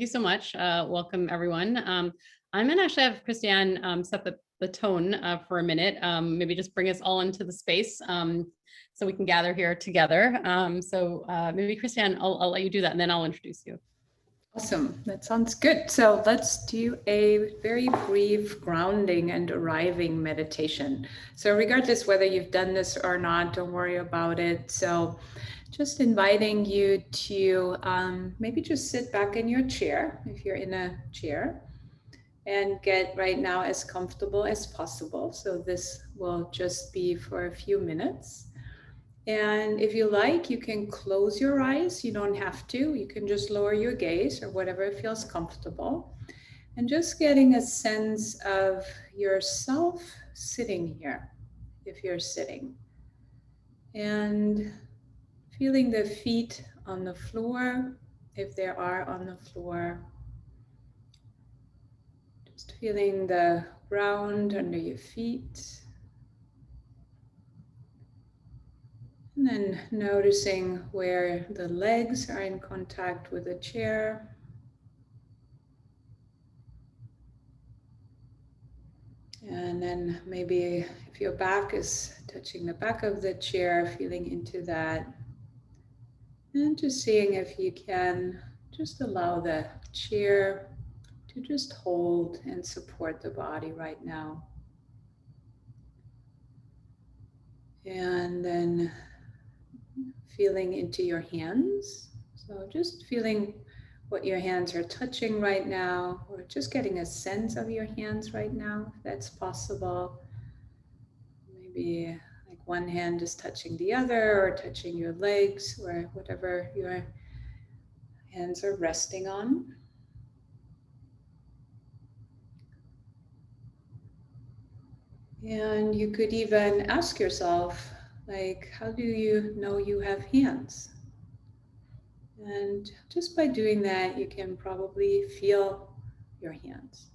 you so much. Welcome, everyone. I'm going to actually have Christiane set the tone for a minute, maybe just bring us all into the space so we can gather here together. Maybe Christiane, I'll let you do that, and then I'll introduce you. Awesome. That sounds good. So let's do a very brief grounding and arriving meditation. So regardless whether you've done this or not, don't worry about it. So just inviting you to maybe just sit back in your chair, if you're in a chair, and get right now as comfortable as possible. So this will just be for a few minutes. And if you like, you can close your eyes. You don't have to. You can just lower your gaze or whatever feels comfortable. And just getting a sense of yourself sitting here, if you're sitting. And feeling the feet on the floor, if there are on the floor. Just feeling the ground under your feet. And then noticing where the legs are in contact with the chair. And then maybe if your back is touching the back of the chair, feeling into that. And just seeing if you can just allow the chair to just hold and support the body right now. And then feeling into your hands. So just feeling what your hands are touching right now, or just getting a sense of your hands right now, if that's possible. Maybe like one hand is touching the other, or touching your legs, or whatever your hands are resting on. And you could even ask yourself, like, how do you know you have hands? And just by doing that, you can probably feel your hands.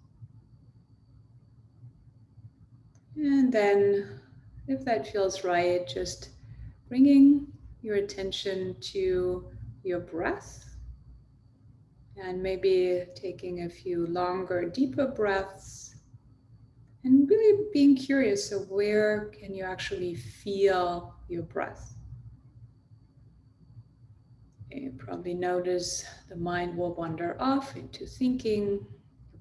And then, if that feels right, just bringing your attention to your breath. And maybe taking a few longer, deeper breaths. And really being curious of where can you actually feel your breath. You probably notice the mind will wander off into thinking,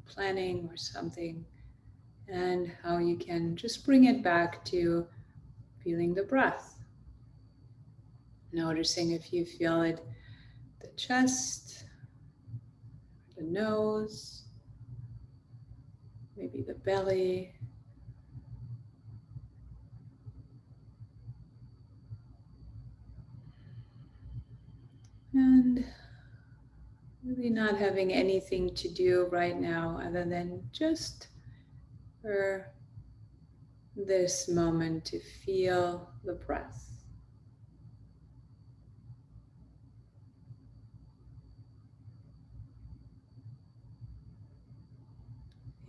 planning or something, and how you can just bring it back to feeling the breath. Noticing if you feel it, the chest, the nose, maybe the belly. And really not having anything to do right now other than just for this moment to feel the breath.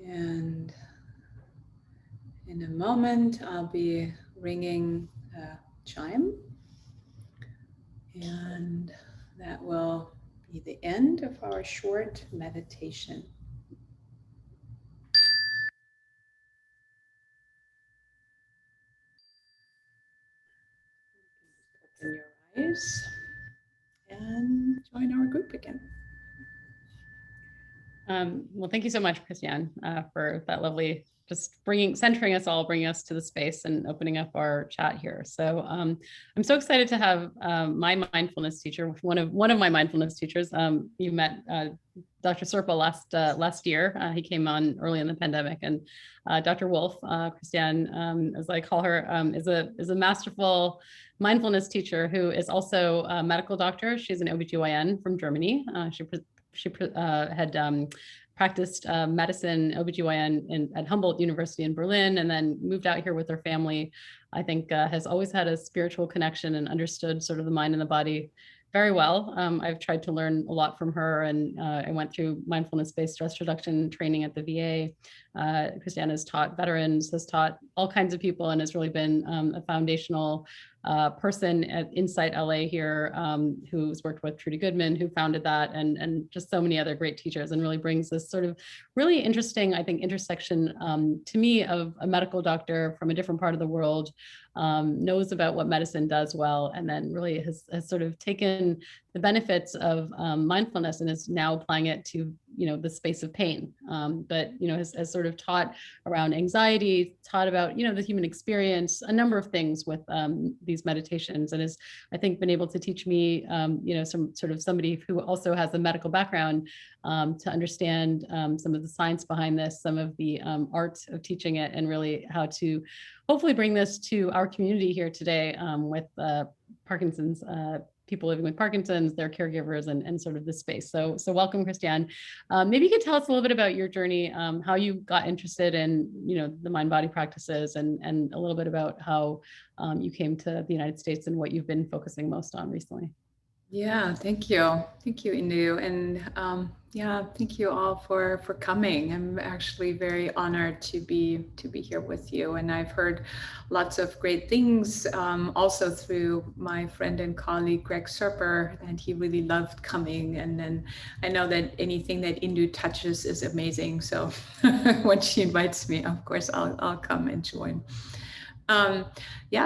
And in a moment, I'll be ringing a chime. And that will be the end of our short meditation. Open your eyes and join our group again. Well, thank you so much, Christiane, for that lovely, just centering us all, bringing us to the space and opening up our chat here. So I'm so excited to have my mindfulness teacher, one of my mindfulness teachers. You met Dr. Serpa last year. He came on early in the pandemic, and Dr. Wolf, Christiane, as I call her, is a masterful mindfulness teacher who is also a medical doctor. She's an OBGYN from Germany. She had practiced medicine, OBGYN at Humboldt University in Berlin, and then moved out here with her family. I think has always had a spiritual connection and understood sort of the mind and the body very well. I've tried to learn a lot from her, and I went through mindfulness-based stress reduction training at the VA. Christiane has taught veterans, has taught all kinds of people, and has really been a foundational person at Insight LA here, who's worked with Trudy Goodman, who founded that, and just so many other great teachers, and really brings this sort of really interesting, I think, intersection to me of a medical doctor from a different part of the world, knows about what medicine does well, and then really has sort of taken the benefits of mindfulness and is now applying it to, the space of pain. But, has sort of taught around anxiety, taught about, the human experience, a number of things with these meditations, and has, I think, been able to teach me, somebody who also has a medical background, to understand some of the science behind this, some of the art of teaching it, and really how to hopefully bring this to our community here today, with Parkinson's, people living with Parkinson's, their caregivers, and sort of this space. So welcome, Christiane. Maybe you could tell us a little bit about your journey, how you got interested in, the mind-body practices, and a little bit about how you came to the United States and what you've been focusing most on recently. Yeah, thank you. Thank you, Indu. And thank you all for coming. I'm actually very honored to be here with you. And I've heard lots of great things, also through my friend and colleague, Greg Serper, and he really loved coming. And then I know that anything that Indu touches is amazing. So when she invites me, of course, I'll come and join.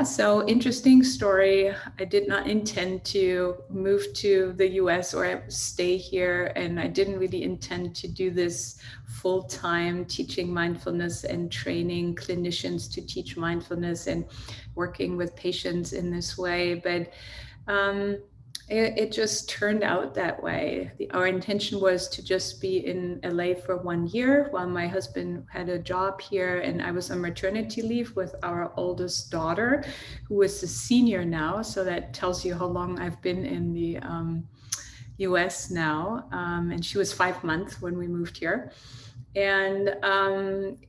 So interesting story. I did not intend to move to the US or stay here, and I didn't really intend to do this full-time, teaching mindfulness and training clinicians to teach mindfulness and working with patients in this way. But it just turned out that way. Our intention was to just be in LA for 1 year while my husband had a job here, and I was on maternity leave with our oldest daughter, who is a senior now. So that tells you how long I've been in the US now. And she was 5 months when we moved here. And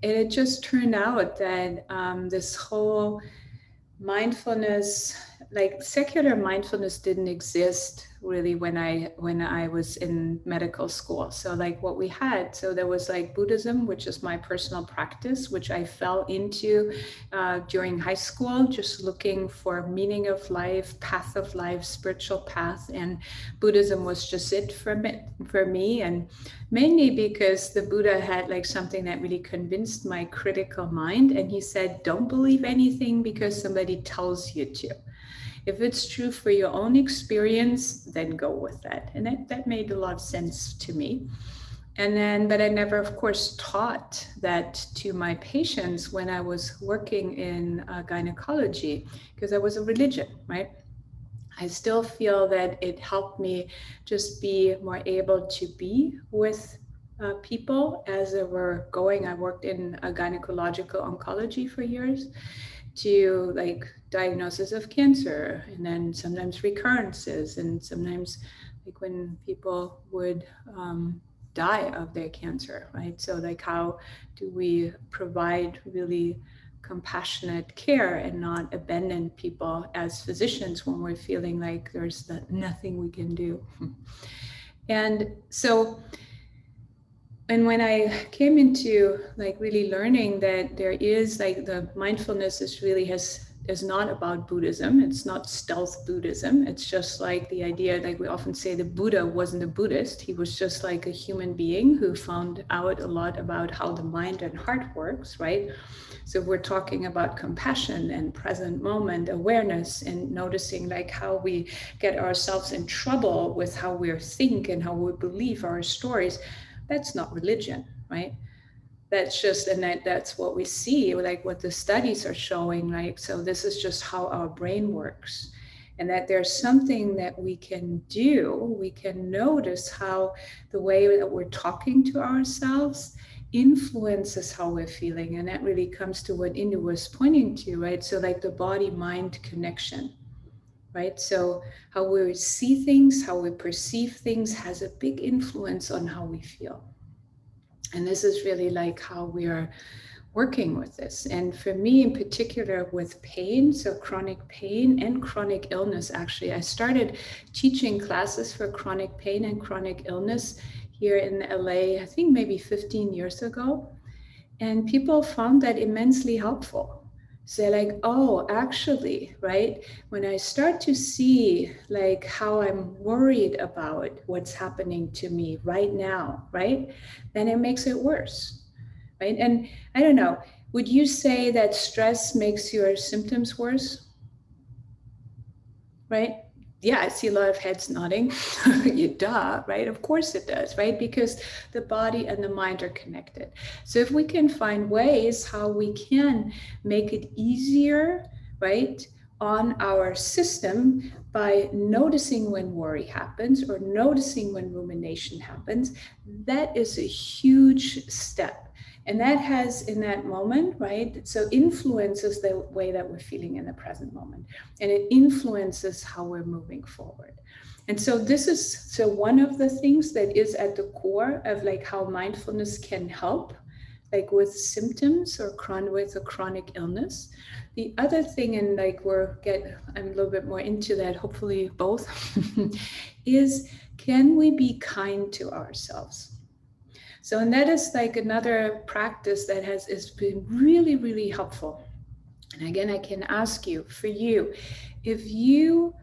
it just turned out that this whole mindfulness, like secular mindfulness, didn't exist really when I was in medical school. So like what we had, so there was like Buddhism, which is my personal practice, which I fell into during high school, just looking for meaning of life, path of life, spiritual path. And Buddhism was just it for me. And mainly because the Buddha had like something that really convinced my critical mind. And he said, don't believe anything because somebody tells you to. If it's true for your own experience, then go with that. And that made a lot of sense to me. And then, but I never, of course, taught that to my patients when I was working in gynecology, because that was a religion, right? I still feel that it helped me just be more able to be with people as they were going. I worked in a gynecological oncology for years, to like diagnosis of cancer, and then sometimes recurrences, and sometimes like when people would die of their cancer, right? So like how do we provide really compassionate care and not abandon people as physicians when we're feeling like there's nothing we can do. And so, and when I came into like really learning that there is like the mindfulness is not about Buddhism. It's not stealth Buddhism. It's just like the idea, like we often say, the Buddha wasn't a Buddhist. He was just like a human being who found out a lot about how the mind and heart works, right? So we're talking about compassion and present moment awareness, and noticing like how we get ourselves in trouble with how we think and how we believe our stories. That's not religion, right? That's just, and that's what we see, like what the studies are showing, right? So this is just how our brain works. And that there's something that we can do. We can notice how the way that we're talking to ourselves influences how we're feeling. And that really comes to what Indu was pointing to, right? So like the body-mind connection, right? So how we see things, how we perceive things has a big influence on how we feel. And this is really like how we are working with this. And for me in particular with pain, so chronic pain and chronic illness, actually, I started teaching classes for chronic pain and chronic illness here in LA, I think maybe 15 years ago. And people found that immensely helpful. Say like, oh, actually, right? When I start to see like how I'm worried about what's happening to me right now, right? Then it makes it worse, right? And I don't know, would you say that stress makes your symptoms worse? Right? Yeah, I see a lot of heads nodding. You duh, right? Of course it does, right? Because the body and the mind are connected. So if we can find ways how we can make it easier, right, on our system by noticing when worry happens or noticing when rumination happens, that is a huge step. And that has in that moment, right? So influences the way that we're feeling in the present moment. And it influences how we're moving forward. And so this is so one of the things that is at the core of like how mindfulness can help, like with symptoms or with a chronic illness. The other thing, and like I'm a little bit more into that, hopefully both, is can we be kind to ourselves? So, and that is like another practice that has been really, really helpful. And again, I can ask you, for you, if you,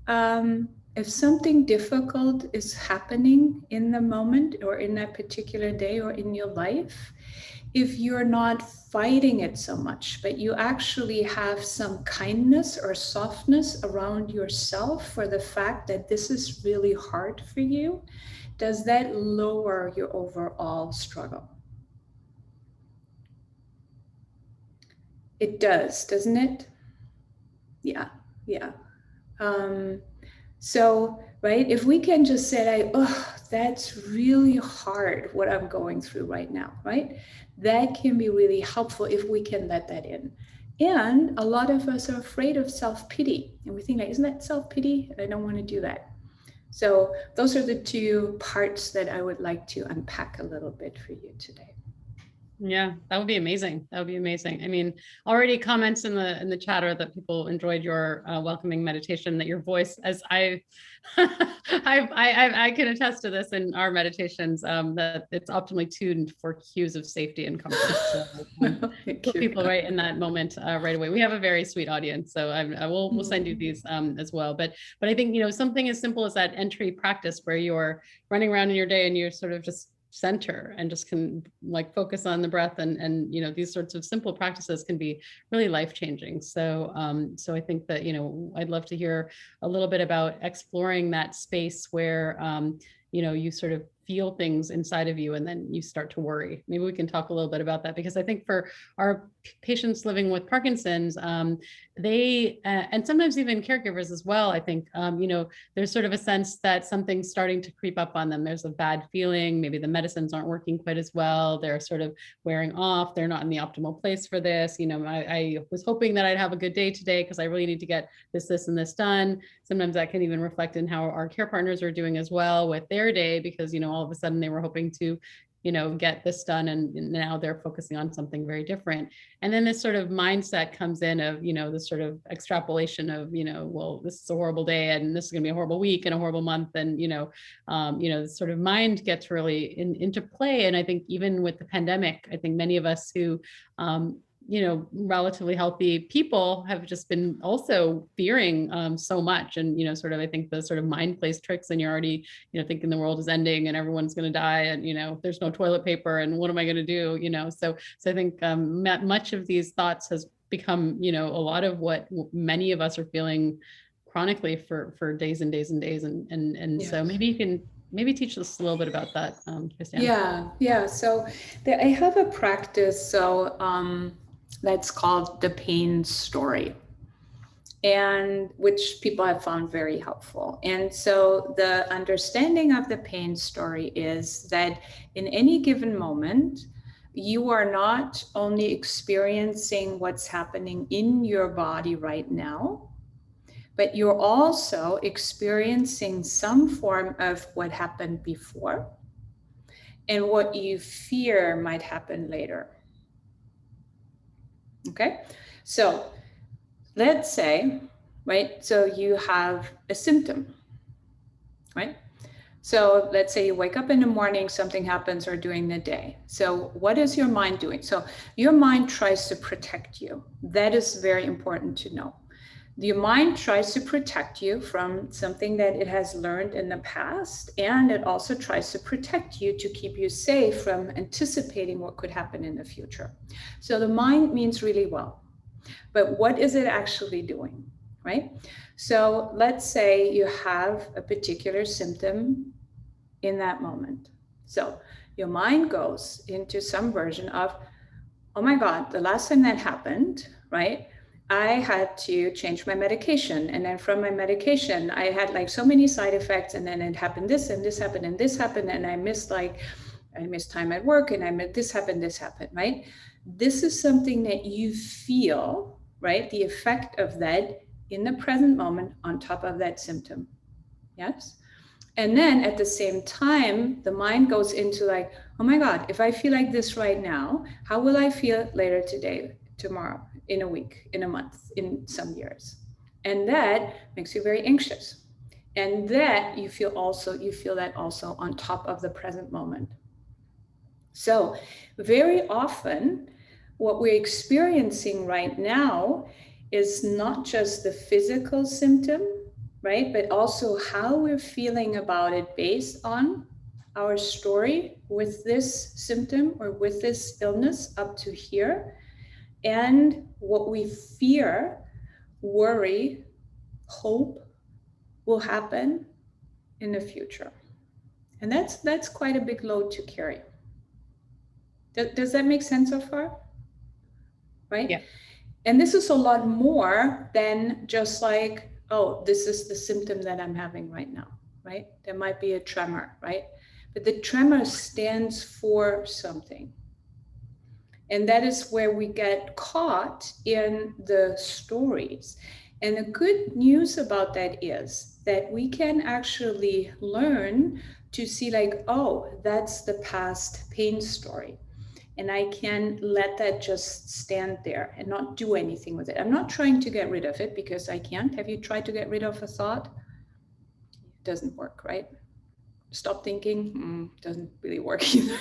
if something difficult is happening in the moment or in that particular day or in your life, if you're not fighting it so much, but you actually have some kindness or softness around yourself for the fact that this is really hard for you, does that lower your overall struggle? It does, doesn't it? Yeah, yeah. Um, so, right, if we can just say, like, oh, that's really hard what I'm going through right now, right? That can be really helpful if we can let that in. And a lot of us are afraid of self-pity. And we think, like, isn't that self-pity? I don't want to do that. So those are the two parts that I would like to unpack a little bit for you today. Yeah, that would be amazing. That would be amazing. I mean, already comments in the chatter that people enjoyed your welcoming meditation. That your voice, as I can attest to this in our meditations, that it's optimally tuned for cues of safety and comfort. So put people right in that moment right away. We have a very sweet audience, so we'll send you these as well. But I think something as simple as that entry practice where you're running around in your day and you're sort of just center and just can like focus on the breath and these sorts of simple practices can be really life-changing. So I think that I'd love to hear a little bit about exploring that space where you sort of feel things inside of you and then you start to worry. Maybe we can talk a little bit about that, because I think for our patients living with Parkinson's, they and sometimes even caregivers as well, I think there's sort of a sense that something's starting to creep up on them. There's a bad feeling, maybe the medicines aren't working quite as well, they're sort of wearing off, they're not in the optimal place for this. I was hoping that I'd have a good day today because I really need to get this and this done. Sometimes that can even reflect in how our care partners are doing as well with their day, because all of a sudden they were hoping to get this done, and now they're focusing on something very different. And then this sort of mindset comes in of this sort of extrapolation of well, this is a horrible day and this is going to be a horrible week and a horrible month, and this sort of mind gets really into play. And I think even with the pandemic, I think many of us who relatively healthy people have just been also fearing so much. And, sort of, I think the sort of mind plays tricks and you're already, thinking the world is ending and everyone's going to die and, there's no toilet paper and what am I going to do? So I think much of these thoughts has become, a lot of what many of us are feeling chronically for days and days and days. And yes. So maybe you can teach us a little bit about that, Christiane. Yeah. So I have a practice. So that's called the pain story, and which people have found very helpful. And so the understanding of the pain story is that in any given moment, you are not only experiencing what's happening in your body right now, but you're also experiencing some form of what happened before and what you fear might happen later. Okay, so let's say, right, so you have a symptom, right? So let's say you wake up in the morning, something happens, or during the day. So what is your mind doing? So your mind tries to protect you. That is very important to know. Your mind tries to protect you from something that it has learned in the past, and it also tries to protect you to keep you safe from anticipating what could happen in the future. So the mind means really well, but what is it actually doing, right? So let's say you have a particular symptom in that moment. So your mind goes into some version of, oh my God, the last time that happened, right? I had to change my medication. And then from my medication, I had like so many side effects. And then it happened this and this happened and this happened. And I missed time at work, and I missed this happened, right? This is something that you feel, right? The effect of that in the present moment on top of that symptom. Yes? And then at the same time, the mind goes into like, oh my God, if I feel like this right now, how will I feel later today, tomorrow, in a week, in a month, in some years? And that makes you very anxious. And that you feel that also on top of the present moment. So very often, what we're experiencing right now is not just the physical symptom, right? But also how we're feeling about it based on our story with this symptom or with this illness up to here, and what we fear, worry, hope will happen in the future. And that's quite a big load to carry. Does that make sense so far? Right? Yeah. And this is a lot more than just like, oh, this is the symptom that I'm having right now, right? There might be a tremor, right? But the tremor stands for something. And that is where we get caught in the stories. And the good news about that is that we can actually learn to see like, oh, that's the past pain story. And I can let that just stand there and not do anything with it. I'm not trying to get rid of it because I can't. Have you tried to get rid of a thought? It doesn't work, right? Stop thinking doesn't really work either.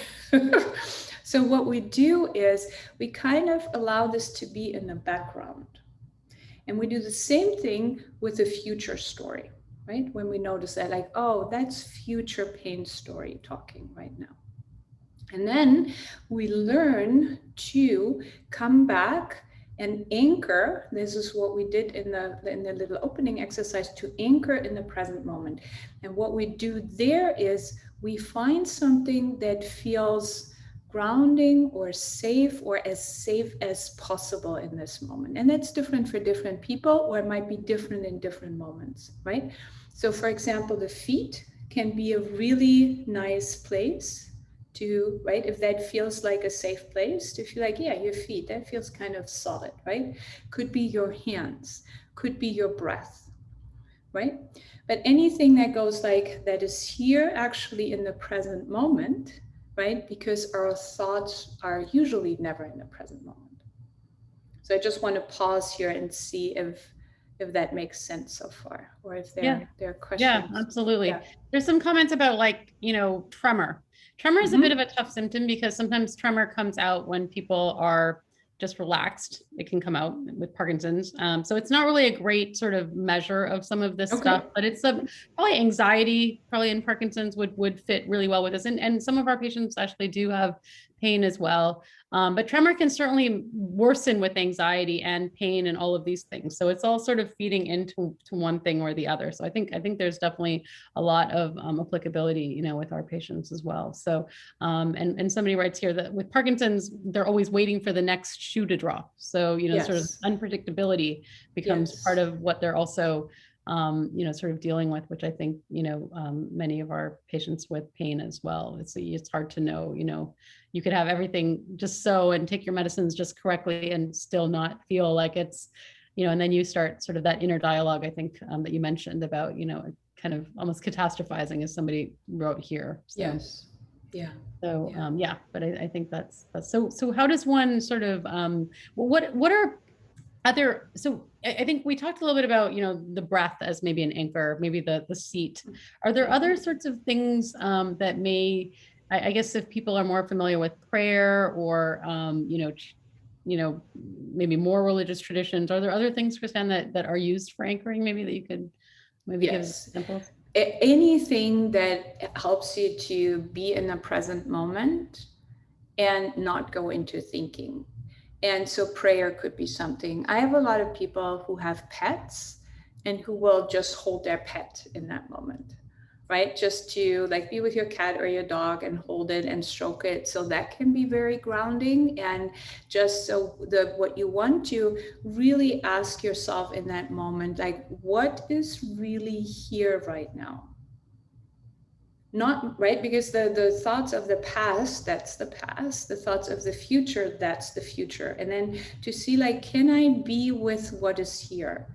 So what we do is we kind of allow this to be in the background. And we do the same thing with the future story, right? When we notice that like, oh, that's future pain story talking right now. And then we learn to come back and anchor. This is what we did in the little opening exercise, to anchor in the present moment. And what we do there is we find something that feels grounding or as safe as possible in this moment. And that's different for different people, or it might be different in different moments, right? So for example, the feet can be a really nice place to, right? If that feels like a safe place to feel like, yeah, your feet, that feels kind of solid, right? Could be your hands, could be your breath, right? But anything that goes like that is here actually in the present moment, right? Because our thoughts are usually never in the present moment. So I just want to pause here and see if that makes sense so far, or if there are questions. Yeah, absolutely. Yeah. There's some comments about like, tremor. Tremor is a bit of a tough symptom because sometimes tremor comes out when people are just relaxed. It can come out with Parkinson's. So it's not really a great sort of measure of some of this stuff, but it's probably anxiety, probably in Parkinson's would fit really well with this. And some of our patients actually do have pain as well. But tremor can certainly worsen with anxiety and pain and all of these things. So it's all sort of feeding into one thing or the other. So I think there's definitely a lot of applicability, with our patients as well. So, and somebody writes here that with Parkinson's, they're always waiting for the next shoe to drop. So, sort of unpredictability becomes part of what they're also sort of dealing with, which I think, many of our patients with pain as well. It's hard to know, you could have everything just so and take your medicines just correctly and still not feel like it's, and then you start sort of that inner dialogue, I think, that you mentioned about, kind of almost catastrophizing, as somebody wrote here. So, yes. Yeah. So, but I think that's so how does one sort of, what are So I think we talked a little bit about, the breath as maybe an anchor, maybe the seat. Are there other sorts of things that I guess if people are more familiar with prayer or, maybe more religious traditions, are there other things, Christiane, that are used for anchoring, maybe that you could maybe give Yes. examples? Anything that helps you to be in the present moment and not go into thinking. And so prayer could be something. I have a lot of people who have pets and who will just hold their pet in that moment, right? Just to like be with your cat or your dog and hold it and stroke it. So that can be very grounding. And just so what you want to really ask yourself in that moment, like, what is really here right now? Not right, because the thoughts of the past, that's the past. The thoughts of the future, that's the future. And then to see, like, can I be with what is here?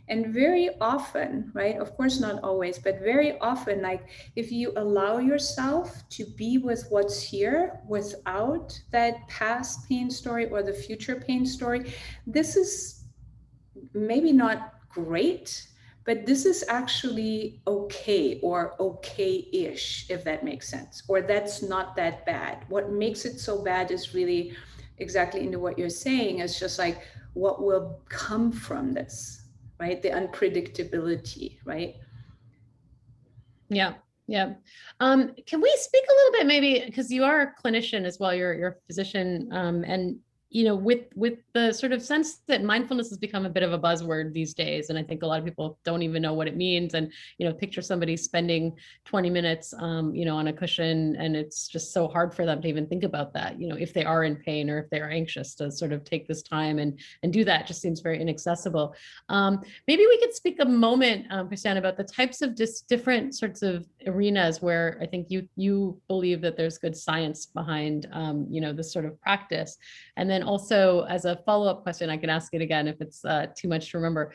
And very often, right, of course not always, but very often, like, if you allow yourself to be with what's here without that past pain story or the future pain story, this is maybe not great, but this is actually okay, or okay-ish, if that makes sense, or that's not that bad. What makes it so bad is really exactly into what you're saying. It's just like, what will come from this, right? The unpredictability, right? Yeah. Yeah. Can we speak a little bit, maybe, because you are a clinician as well, you're a physician, and with the sort of sense that mindfulness has become a bit of a buzzword these days, and I think a lot of people don't even know what it means, and picture somebody spending 20 minutes on a cushion, and it's just so hard for them to even think about that, if they are in pain or if they are anxious, to sort of take this time and do that just seems very inaccessible. Maybe we could speak a moment, Christiane, about the types of different sorts of arenas where I think you believe that there's good science behind, this sort of practice. And then also, as a follow-up question, I can ask it again if it's too much to remember.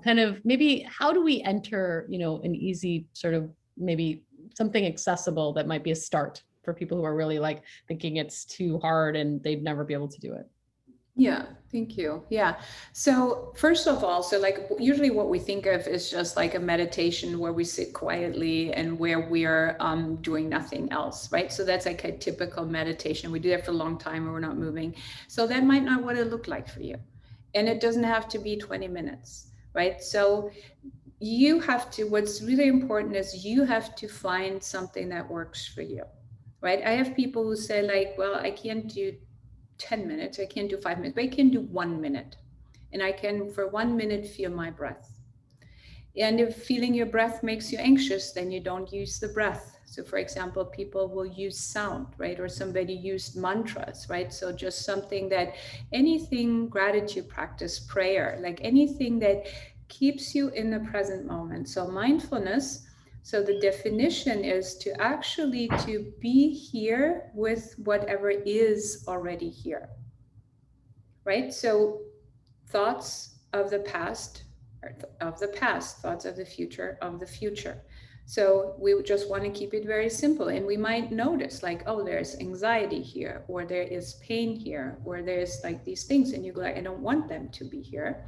Kind of maybe, how do we enter, an easy sort of, maybe something accessible that might be a start for people who are really like thinking it's too hard and they'd never be able to do it? Yeah, thank you. Yeah. So first of all, so like usually what we think of is just like a meditation where we sit quietly and where we're doing nothing else, right? So that's like a typical meditation. We do that for a long time and we're not moving. So that might not what it look like for you. And it doesn't have to be 20 minutes, right? So you have to, what's really important is you have to find something that works for you, right? I have people who say like, well, I can't do 10 minutes, I can't do 5 minutes, but I can do 1 minute. And I can, for 1 minute, feel my breath. And if feeling your breath makes you anxious, then you don't use the breath. So for example, people will use sound, right? Or somebody used mantras, right? So just something that, anything, gratitude practice, prayer, like anything that keeps you in the present moment. So mindfulness, so the definition is to actually to be here with whatever is already here, right? So thoughts of the past of the past, thoughts of the future of the future. So we just want to keep it very simple. And we might notice like, oh, there's anxiety here, or there is pain here, or there's like these things. And you go like, I don't want them to be here.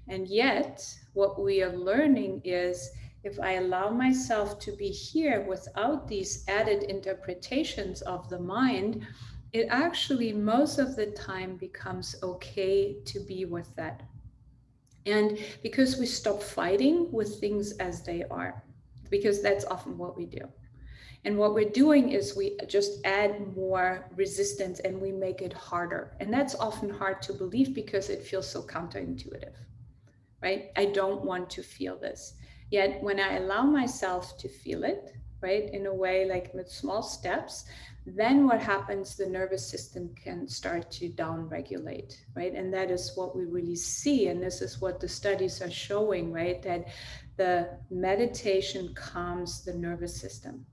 And yet what we are learning is, if I allow myself to be here without these added interpretations of the mind, it actually most of the time becomes okay to be with that. And because we stop fighting with things as they are, because that's often what we do. And what we're doing is we just add more resistance and we make it harder. And that's often hard to believe because it feels so counterintuitive, right? I don't want to feel this. Yet when I allow myself to feel it, right, in a way like with small steps, then what happens, the nervous system can start to downregulate, right? And that is what we really see. And this is what the studies are showing, right? That the meditation calms the nervous system.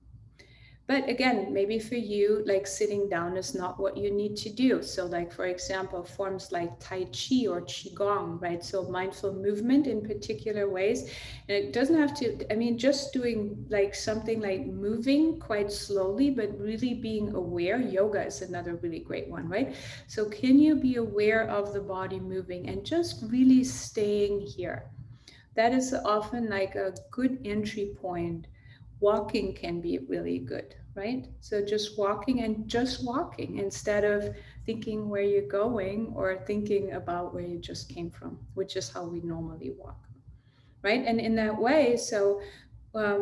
But again, maybe for you, like sitting down is not what you need to do. So like, for example, forms like Tai Chi or Qigong, right? So mindful movement in particular ways. And it doesn't have to, I mean, just doing like something like moving quite slowly, but really being aware. Yoga is another really great one, right? So can you be aware of the body moving and just really staying here? That is often like a good entry point. Walking can be really good, right? So just walking and just walking instead of thinking where you're going or thinking about where you just came from, which is how we normally walk, right? And in that way, so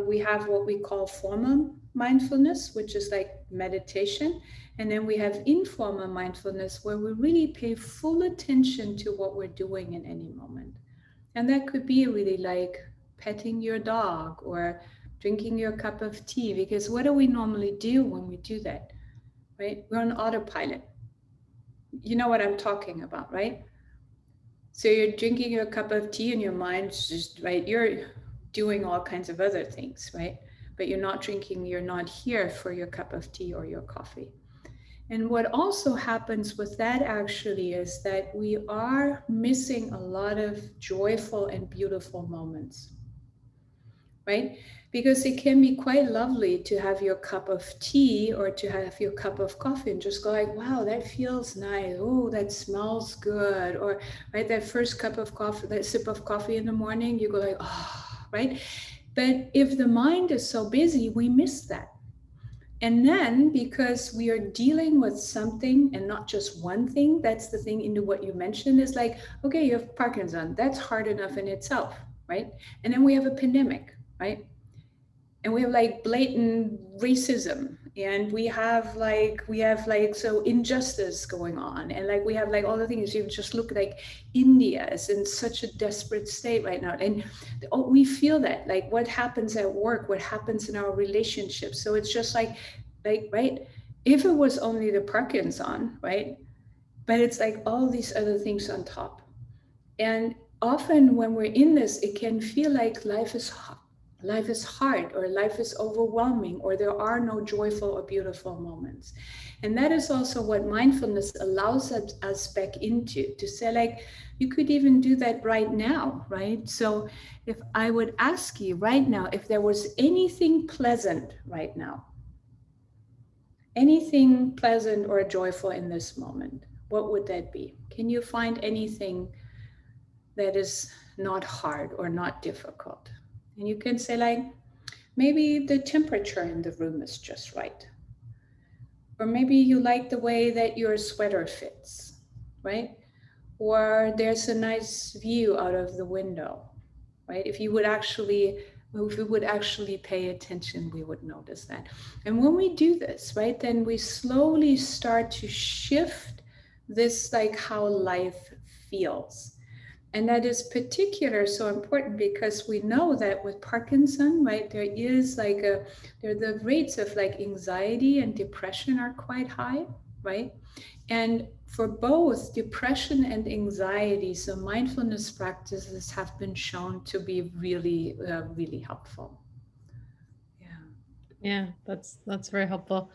we have what we call formal mindfulness, which is like meditation. And then we have informal mindfulness, where we really pay full attention to what we're doing in any moment. And that could be really like petting your dog or drinking your cup of tea, because what do we normally do when we do that, right? We're on autopilot. You know what I'm talking about, right? So you're drinking your cup of tea and your mind's just, right? You're doing all kinds of other things, right? But you're not drinking, you're not here for your cup of tea or your coffee. And what also happens with that actually is that we are missing a lot of joyful and beautiful moments, right? Because it can be quite lovely to have your cup of tea or to have your cup of coffee and just go like, wow, that feels nice. Oh, that smells good. Or right, that first cup of coffee, that sip of coffee in the morning, you go like, oh, right? But if the mind is so busy, we miss that. And then because we are dealing with something and not just one thing, that's the thing into what you mentioned is like, okay, you have Parkinson. That's hard enough in itself, right? And then we have a pandemic, right? And we have like blatant racism, and we have like so injustice going on, and like we have like all the things. You just look like India is in such a desperate state right now, and we feel that, like what happens at work, what happens in our relationships. So it's just like right, if it was only the Parkinson, right, but it's like all these other things on top. And often when we're in this, it can feel like life is hard, or life is overwhelming, or there are no joyful or beautiful moments. And that is also what mindfulness allows us back into, to say like, you could even do that right now, right? So if I would ask you right now, if there was anything pleasant right now, anything pleasant or joyful in this moment, what would that be? Can you find anything that is not hard or not difficult? And you can say like, maybe the temperature in the room is just right. Or maybe you like the way that your sweater fits, right? Or there's a nice view out of the window, right? If we would actually pay attention, we would notice that. And when we do this, right, then we slowly start to shift this, like how life feels. And that is particular so important because we know that with Parkinson, right, there is like the rates of like anxiety and depression are quite high, right? And for both depression and anxiety, so mindfulness practices have been shown to be really, really helpful. Yeah. Yeah, that's very helpful.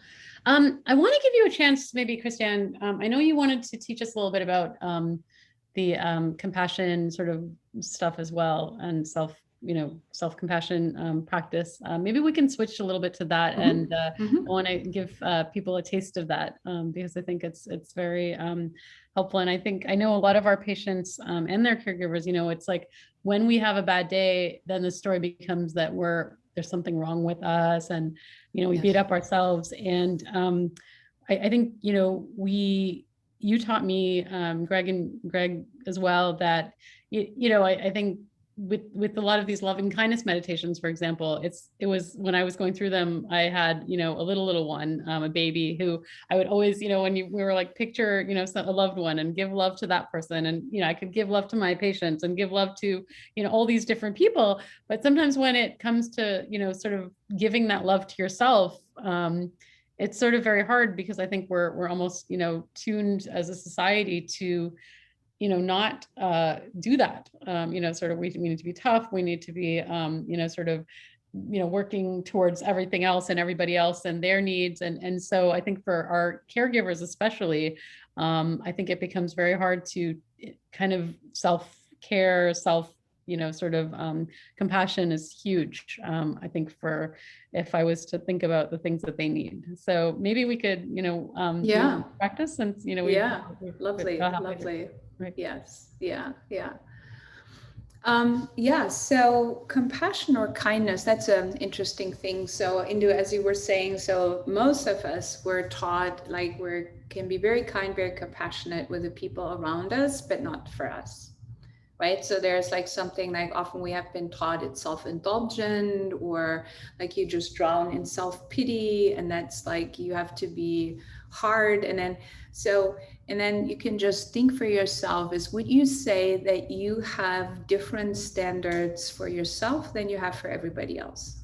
I want to give you a chance, maybe, Christiane. I know you wanted to teach us a little bit about the compassion sort of stuff as well, and self-compassion practice. Maybe we can switch a little bit to that, and I want to give people a taste of that because I think it's very helpful. And I know a lot of our patients and their caregivers, it's like when we have a bad day, then the story becomes that there's something wrong with us, and we Yes. beat up ourselves. And I think you taught me, Greg as well, that I think with a lot of these loving kindness meditations, for example, it was when I was going through them, I had a little one, a baby, who I would always, when we were like, picture a loved one and give love to that person, and I could give love to my patients and give love to all these different people. But sometimes when it comes to sort of giving that love to yourself, it's sort of very hard, because I think we're almost tuned as a society to not do that. Sort of we need to be tough. We need to be sort of working towards everything else and everybody else and their needs. And so I think for our caregivers, especially, I think it becomes very hard to kind of self-care, sort of compassion is huge. I think if I was to think about the things that they need. So maybe we could, do practice since, lovely. Right. Yes. Yeah. So compassion or kindness, that's an interesting thing. So as you were saying, so most of us were taught like can be very kind, very compassionate with the people around us, but not for us. Right. So there's like something like often we have been taught it's self-indulgent, or like you just drown in self-pity, and that's like you have to be hard. And then you can just think for yourself, would you say that you have different standards for yourself than you have for everybody else?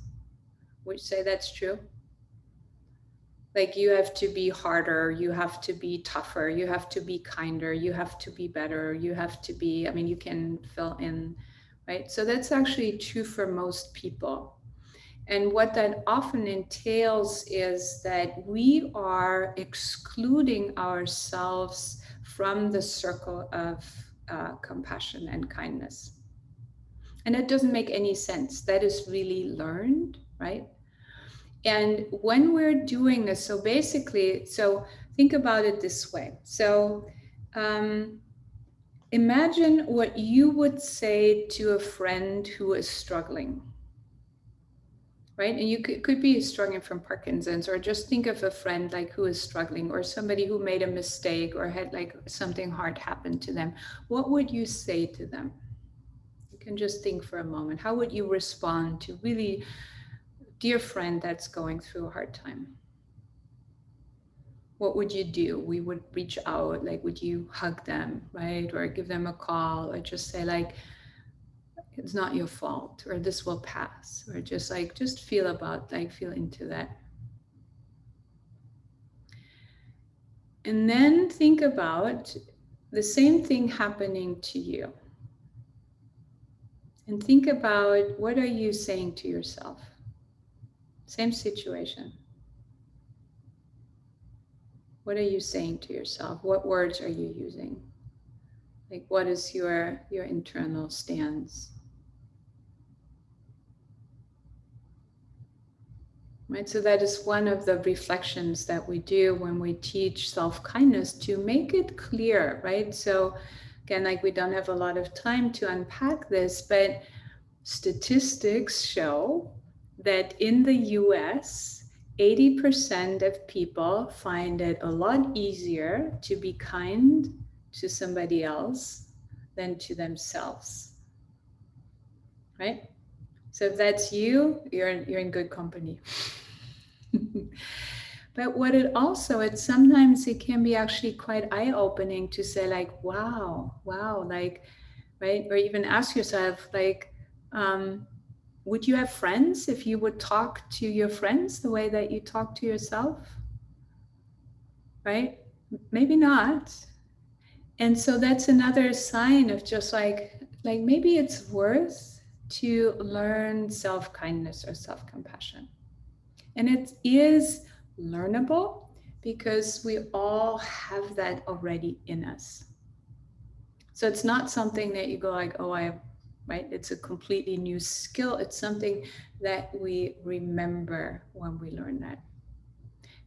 Would you say that's true? Like you have to be harder, you have to be tougher, you have to be kinder, you have to be better, you have to be, you can fill in, right? So that's actually true for most people. And what that often entails is that we are excluding ourselves from the circle of compassion and kindness. And it doesn't make any sense. That is really learned, right? And when we're doing this, so think about it this way. So imagine what you would say to a friend who is struggling, right? And you could be struggling from Parkinson's, or just think of a friend like who is struggling, or somebody who made a mistake or had like something hard happen to them. What would you say to them? You can just think for a moment. How would you respond to really dear friend that's going through a hard time? What would you do? We would reach out, like, would you hug them, right? Or give them a call, or just say like, it's not your fault, or this will pass, or just feel into that. And then think about the same thing happening to you. And think about, what are you saying to yourself? Same situation. What are you saying to yourself? What words are you using? Like, what is your internal stance? Right, so that is one of the reflections that we do when we teach self-kindness, to make it clear, right? So again, like, we don't have a lot of time to unpack this, but statistics show that in the US, 80% of people find it a lot easier to be kind to somebody else than to themselves, right? So if that's you, you're in good company. But sometimes it can be actually quite eye-opening to say like, wow, like, right? Or even ask yourself like, would you have friends if you would talk to your friends the way that you talk to yourself? Right? Maybe not. And so that's another sign of just like maybe it's worth to learn self-kindness or self-compassion. And it is learnable because we all have that already in us. So it's not something that you go like, oh, right? It's a completely new skill. It's something that we remember when we learn that.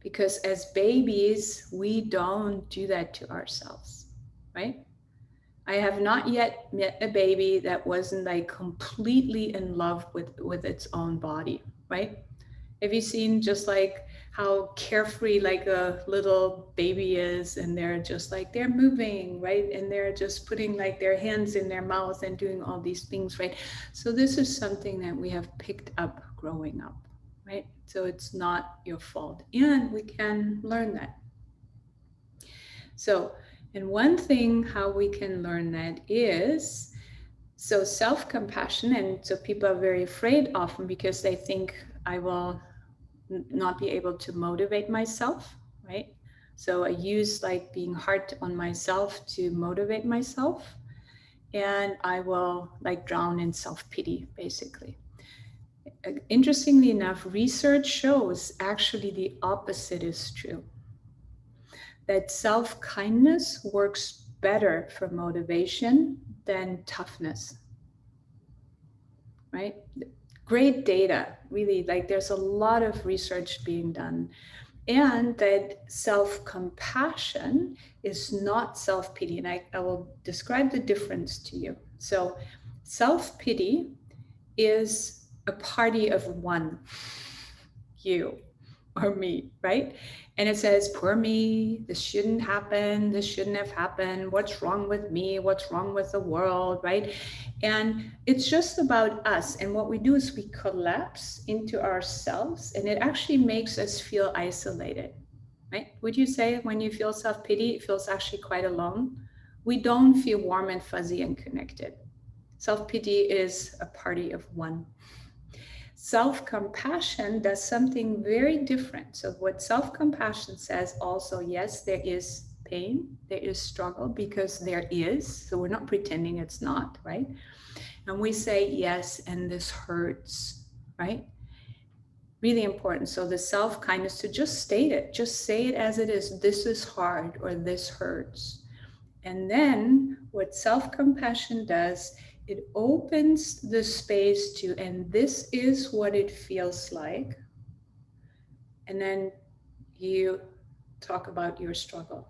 Because as babies, we don't do that to ourselves, right? I have not yet met a baby that wasn't like completely in love with its own body, right? Have you seen just like how carefree like a little baby is, and they're moving, right? And they're just putting like their hands in their mouth and doing all these things, right? So this is something that we have picked up growing up, right? So it's not your fault, and we can learn that. So, and one thing how we can learn that is, so self-compassion, and so people are very afraid often because they think I will not be able to motivate myself, right? So I use like being hard on myself to motivate myself, and I will like drown in self-pity basically. interestingly enough, research shows actually the opposite is true. That self-kindness works better for motivation than toughness, right? Great data, really, like there's a lot of research being done. And that self-compassion is not self-pity. And I will describe the difference to you. So self-pity is a party of one, you or me, right? And it says, poor me, this shouldn't happen, this shouldn't have happened, what's wrong with me, what's wrong with the world, right? And it's just about us. And what we do is we collapse into ourselves, and it actually makes us feel isolated, right? Would you say when you feel self-pity, it feels actually quite alone? We don't feel warm and fuzzy and connected. Self-pity is a party of one. Self-compassion does something very different. So what self-compassion says also, yes, there is pain, there is struggle, because there is. So we're not pretending it's not, right? And we say, yes, and this hurts, right? Really important. So the self-kindness to just state it, just say it as it is. This is hard, or this hurts. And then what self-compassion does, it opens the space to, and this is what it feels like. And then you talk about your struggle.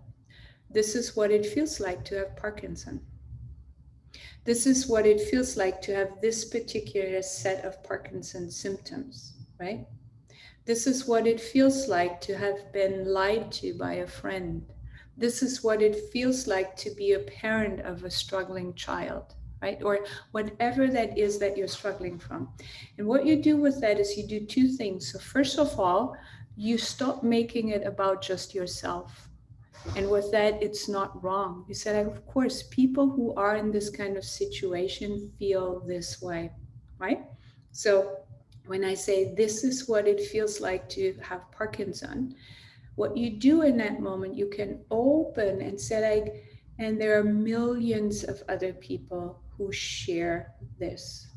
This is what it feels like to have Parkinson. This is what it feels like to have this particular set of Parkinson symptoms, right? This is what it feels like to have been lied to by a friend. This is what it feels like to be a parent of a struggling child, right? Or whatever that is that you're struggling from. And what you do with that is you do two things. So first of all, you stop making it about just yourself. And with that, it's not wrong. You said, of course, people who are in this kind of situation feel this way, right? So when I say this is what it feels like to have Parkinson, what you do in that moment, you can open and say, like, and there are millions of other people who share this.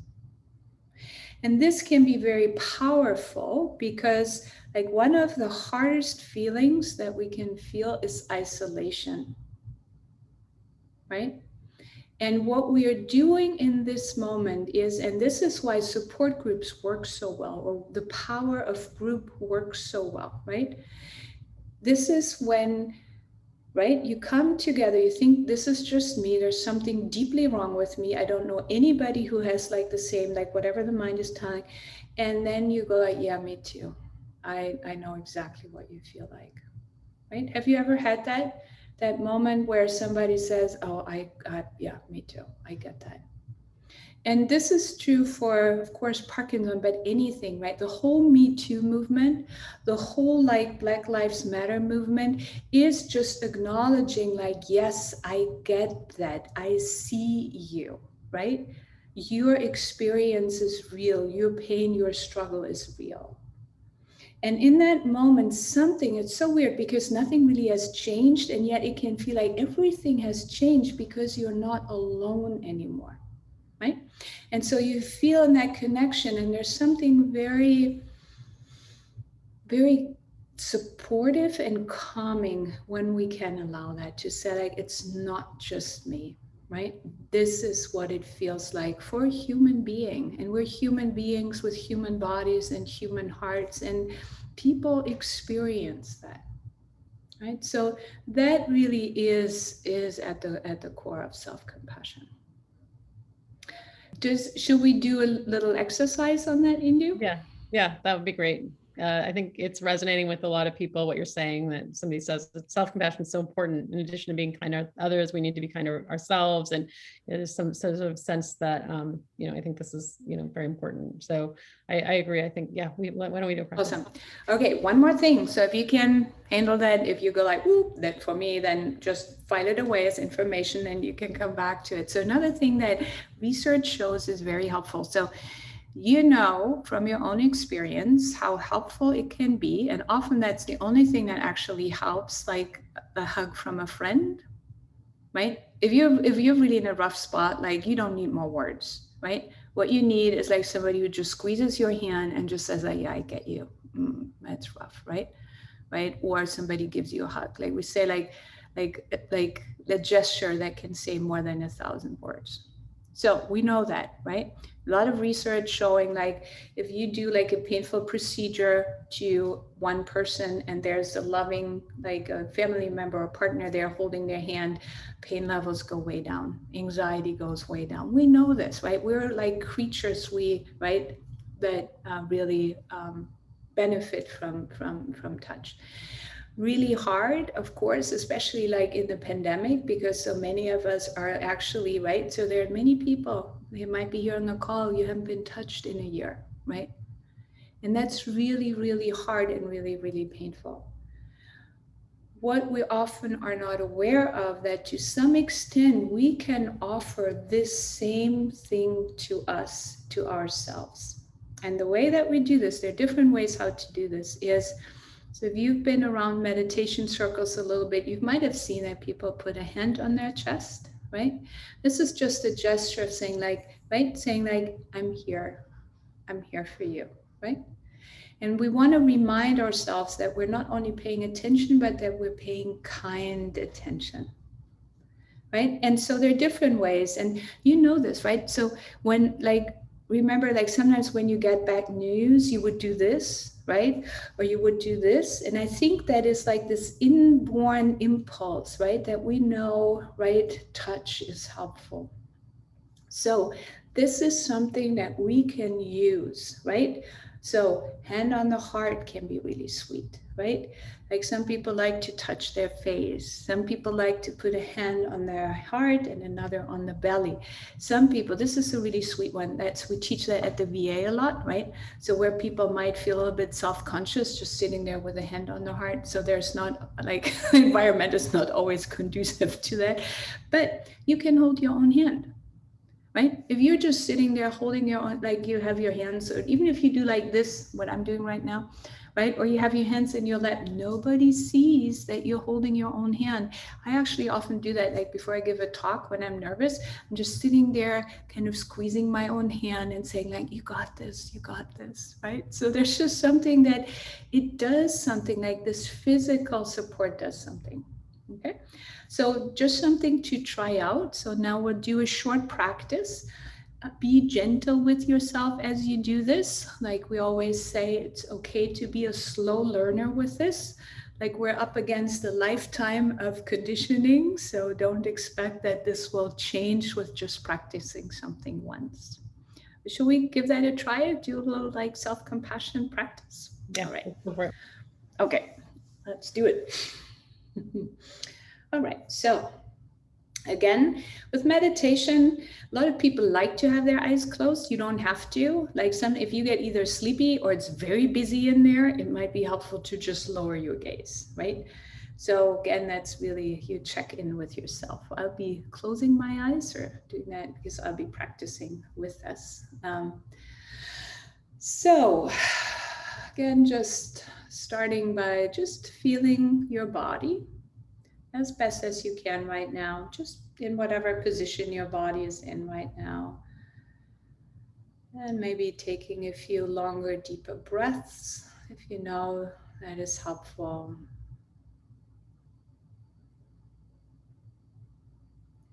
And this can be very powerful because, like, one of the hardest feelings that we can feel is isolation, right? And what we are doing in this moment is, and this is why support groups work so well, or the power of group works so well, right? This is when, right, you come together, you think this is just me, there's something deeply wrong with me, I don't know anybody who has like the same, like whatever the mind is telling, and then you go like, yeah, me too. I know exactly what you feel like, right? Have you ever had that moment where somebody says, oh, yeah, me too, I get that. And this is true for, of course, Parkinson, but anything, right? The whole Me Too movement, the whole like Black Lives Matter movement is just acknowledging like, yes, I get that. I see you, right? Your experience is real. Your pain, your struggle is real. And in that moment, something, it's so weird because nothing really has changed. And yet it can feel like everything has changed because you're not alone anymore. Right? And so you feel in that connection, and there's something very, very supportive and calming when we can allow that to say, like, it's not just me, right? This is what it feels like for a human being. And we're human beings with human bodies and human hearts, and people experience that. Right? So that really is at the core of self-compassion. Should we do a little exercise on that, Indu? Yeah, that would be great. I think it's resonating with a lot of people, what you're saying, that somebody says that self-compassion is so important. In addition to being kind to others, we need to be kind to ourselves. And there's some sort of sense that, I think this is, very important. So I agree. I think, yeah, why don't we do a practice? Awesome. Okay, one more thing. So if you can handle that, if you go like, ooh, that for me, then just file it away as information and you can come back to it. So another thing that research shows is very helpful. So from your own experience how helpful it can be. And often that's the only thing that actually helps, like a hug from a friend, right? If you're really in a rough spot, like you don't need more words, right? What you need is like somebody who just squeezes your hand and just says, like, yeah, I get you. That's rough, right? Right? Or somebody gives you a hug. Like we say, like the gesture that can say more than 1,000 words. So we know that, right? A lot of research showing like if you do like a painful procedure to one person and there's a loving, like a family member or partner there holding their hand, pain levels go way down, anxiety goes way down. We know this, right? We're like creatures, right, that really benefit from touch. Really hard, of course, especially like in the pandemic, because so many of us are actually, right? So there are many people, they might be here on the call, you haven't been touched in a year, right? And that's really, really hard and really, really painful. What we often are not aware of, that to some extent we can offer this same thing to us, to ourselves. And the way that we do this, there are different ways how to do this, is so if you've been around meditation circles a little bit, you might have seen that people put a hand on their chest, right? This is just a gesture of saying like, right? Saying like, I'm here for you, right? And we want to remind ourselves that we're not only paying attention, but that we're paying kind attention, right? And so there are different ways, and you know this, right? So when like, remember, like sometimes when you get back news, you would do this, right? Or you would do this. And I think that is like this inborn impulse, right? That we know, right? Touch is helpful. So this is something that we can use, right? So hand on the heart can be really sweet, right? Like some people like to touch their face. Some people like to put a hand on their heart and another on the belly. Some people, this is a really sweet one. We teach that at the VA a lot, right? So where people might feel a little bit self-conscious just sitting there with a hand on the heart. So there's not like, the environment is not always conducive to that, but you can hold your own hand. Right? If you're just sitting there holding your own, like you have your hands, or even if you do like this, what I'm doing right now, right? Or you have your hands in your lap, nobody sees that you're holding your own hand. I actually often do that, like before I give a talk when I'm nervous, I'm just sitting there kind of squeezing my own hand and saying like, you got this, right? So there's just something that it does something, like this physical support does something, okay? So just something to try out. So now we'll do a short practice. Be gentle with yourself as you do this. Like we always say, it's okay to be a slow learner with this. Like we're up against a lifetime of conditioning. So don't expect that this will change with just practicing something once. Should we give that a try? Do a little like self-compassion practice? Yeah. All right. Okay, let's do it. All right, so again, with meditation, a lot of people like to have their eyes closed. You don't have to. Like if you get either sleepy or it's very busy in there, it might be helpful to just lower your gaze, right? So again, that's really, you check in with yourself. I'll be closing my eyes or doing that because I'll be practicing with us. So again, just starting by just feeling your body as best as you can right now, just in whatever position your body is in right now. And maybe taking a few longer, deeper breaths, if you know that is helpful.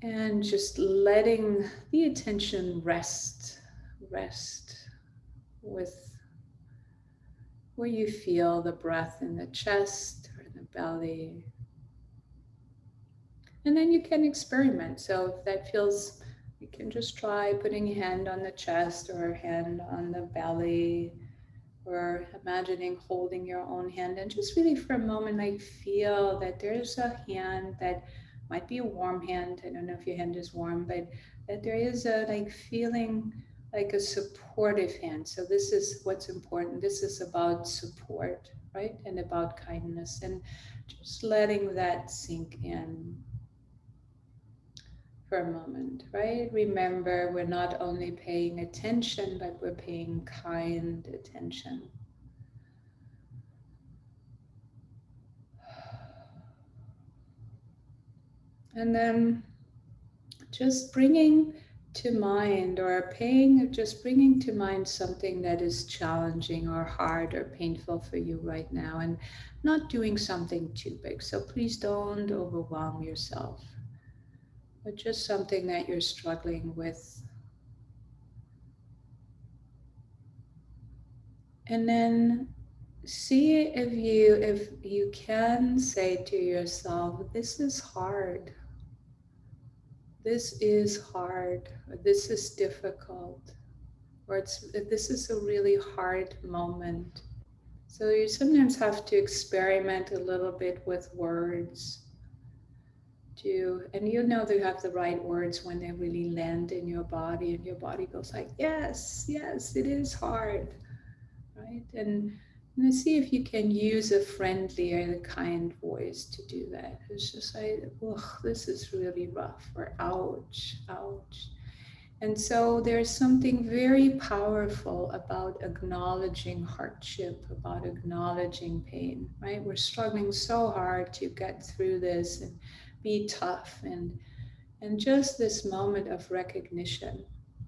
And just letting the attention rest with where you feel the breath in the chest or in the belly. And then you can experiment. So if that feels, you can just try putting a hand on the chest or a hand on the belly, or imagining holding your own hand, and just really for a moment, like feel that there's a hand that might be a warm hand. I don't know if your hand is warm, but that there is a like feeling like a supportive hand. So this is what's important. This is about support, right? And about kindness, and just letting that sink in for a moment, right? Remember, we're not only paying attention, but we're paying kind attention. And then just bringing to mind, or just bringing to mind something that is challenging or hard or painful for you right now, and not doing something too big. So please don't overwhelm yourself, but just something that you're struggling with. And then see if you can say to yourself, this is hard. This is hard, or this is difficult, or this is a really hard moment. So you sometimes have to experiment a little bit with words and you know that you have the right words when they really land in your body, and your body goes like, yes, yes, it is hard, right? And see if you can use a friendly or a kind voice to do that. It's just like, ugh, this is really rough, or ouch, ouch. And so there's something very powerful about acknowledging hardship, about acknowledging pain, right? We're struggling so hard to get through this and be tough, and just this moment of recognition,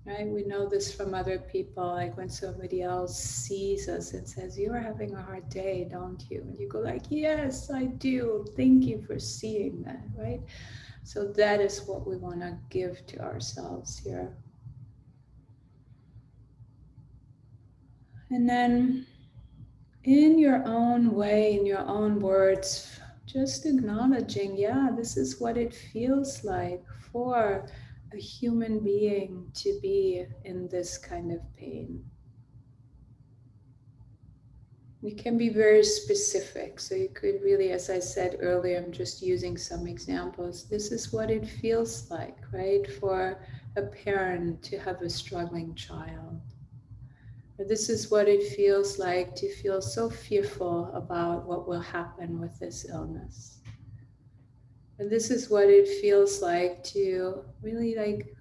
right? We know this from other people, like when somebody else sees us and says, you're having a hard day, don't you? And you go like, yes, I do. Thank you for seeing that, right? So that is what we want to give to ourselves here. And then in your own way, in your own words, just acknowledging, yeah, this is what it feels like for a human being to be in this kind of pain. You can be very specific. So you could really, as I said earlier, I'm just using some examples. This is what it feels like, right? For a parent to have a struggling child. Or this is what it feels like to feel so fearful about what will happen with this illness. And this is what it feels like to really like